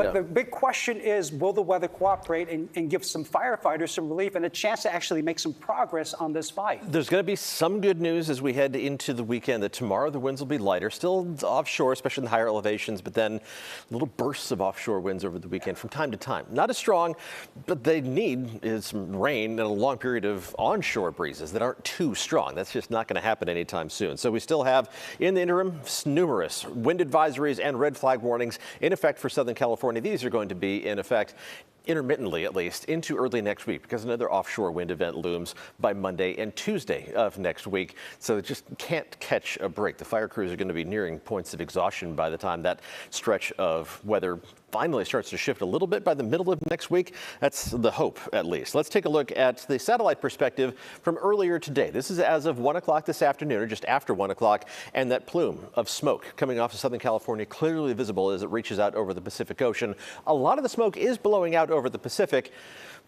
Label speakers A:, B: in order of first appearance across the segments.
A: But the big question is, will the weather cooperate and give some firefighters some relief and a chance to actually make some progress on this fight?
B: There's going to be some good news as we head into the weekend that tomorrow the winds will be lighter, still offshore, especially in the higher elevations, but then little bursts of offshore winds over the weekend from time to time. Not as strong, but they need is some rain and a long period of onshore breezes that aren't too strong. That's just not going to happen anytime soon. So we still have, in the interim, numerous wind advisories and red flag warnings in effect for Southern California. These are going to be in effect intermittently, at least, into early next week because another offshore wind event looms by Monday and Tuesday of next week. So it just can't catch a break. The fire crews are going to be nearing points of exhaustion by the time that stretch of weather finally starts to shift a little bit by the middle of next week. That's the hope, at least. Let's take a look at the satellite perspective from earlier today. This is as of 1 o'clock this afternoon, or just after 1 o'clock, and that plume of smoke coming off of Southern California clearly visible as it reaches out over the Pacific Ocean. A lot of the smoke is blowing out over the Pacific,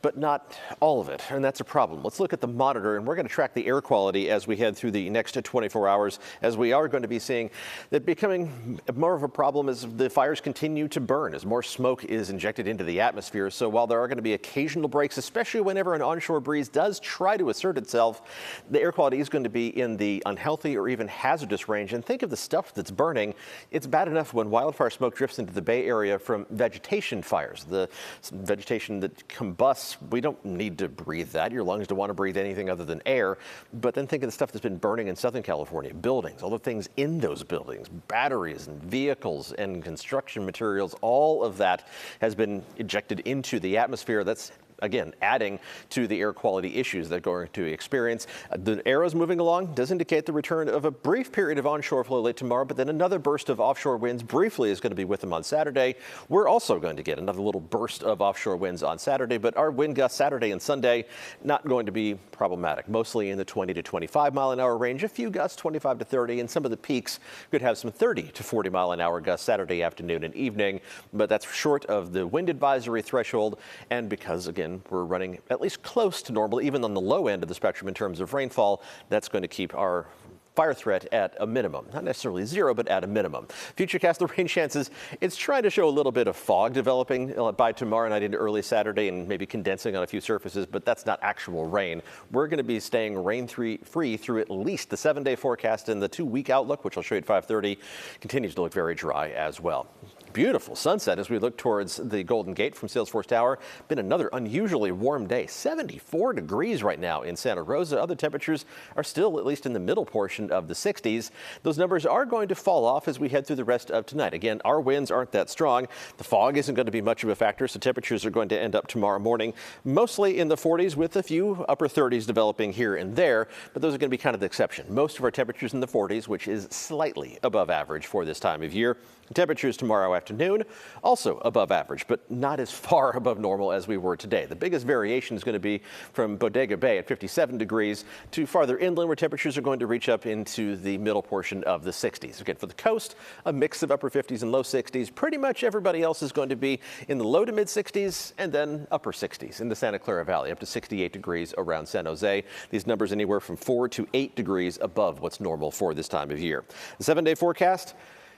B: but not all of it, and that's a problem. Let's look at the monitor, and we're going to track the air quality as we head through the next 24 hours, as we are going to be seeing that becoming more of a problem as the fires continue to burn, as more smoke is injected into the atmosphere. So while there are going to be occasional breaks, especially whenever an onshore breeze does try to assert itself, the air quality is going to be in the unhealthy or even hazardous range. And think of the stuff that's burning. It's bad enough when wildfire smoke drifts into the Bay Area from vegetation fires, the vegetation that combusts. We don't need to breathe that. Your lungs don't want to breathe anything other than air. But then think of the stuff that's been burning in Southern California, buildings, all the things in those buildings, batteries and vehicles and construction materials. All of that has been ejected into the atmosphere. That's again, adding to the air quality issues that we're going to experience. The arrows moving along does indicate the return of a brief period of onshore flow late tomorrow, but then another burst of offshore winds briefly is going to be with them on Saturday. We're also going to get another little burst of offshore winds on Saturday, but our wind gusts Saturday and Sunday not going to be problematic, mostly in the 20 to 25 mile an hour range, a few gusts 25 to 30, and some of the peaks could have some 30 to 40 mile an hour gusts Saturday afternoon and evening, but that's short of the wind advisory threshold, and because, again, we're running at least close to normal, even on the low end of the spectrum in terms of rainfall, that's going to keep our fire threat at a minimum. Not necessarily zero, but at a minimum. Futurecast, the rain chances, it's trying to show a little bit of fog developing by tomorrow night into early Saturday and maybe condensing on a few surfaces, but that's not actual rain. We're going to be staying rain-free through at least the 7-day forecast, and the 2-week outlook, which I'll show you at 5:30, continues to look very dry as well. Beautiful sunset as we look towards the Golden Gate from Salesforce Tower. Been another unusually warm day. 74 degrees right now in Santa Rosa. Other temperatures are still at least in the middle portion of the 60s. Those numbers are going to fall off as we head through the rest of tonight. Again, our winds aren't that strong. The fog isn't going to be much of a factor, so temperatures are going to end up tomorrow morning mostly in the 40s with a few upper 30s developing here and there, but those are going to be kind of the exception. Most of our temperatures in the 40s, which is slightly above average for this time of year. Temperatures tomorrow afternoon also above average, but not as far above normal as we were today. The biggest variation is going to be from Bodega Bay at 57 degrees to farther inland, where temperatures are going to reach up into the middle portion of the 60s. Again, for the coast, a mix of upper 50s and low 60s. Pretty much everybody else is going to be in the low to mid 60s and then upper 60s in the Santa Clara Valley, up to 68 degrees around San Jose. These numbers anywhere from 4 to 8 degrees above what's normal for this time of year. The 7-day forecast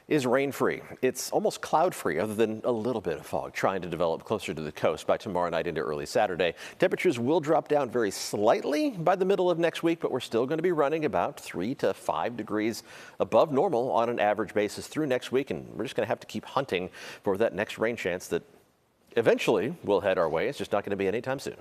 B: is rain-free. It's almost cloud-free other than a little bit of fog trying to develop closer to the coast by tomorrow night into early Saturday. Temperatures will drop down very slightly by the middle of next week, but we're still going to be running about 3 to 5 degrees above normal on an average basis through next week, and we're just going to have to keep hunting for that next rain chance that eventually will head our way. It's just not going to be anytime soon.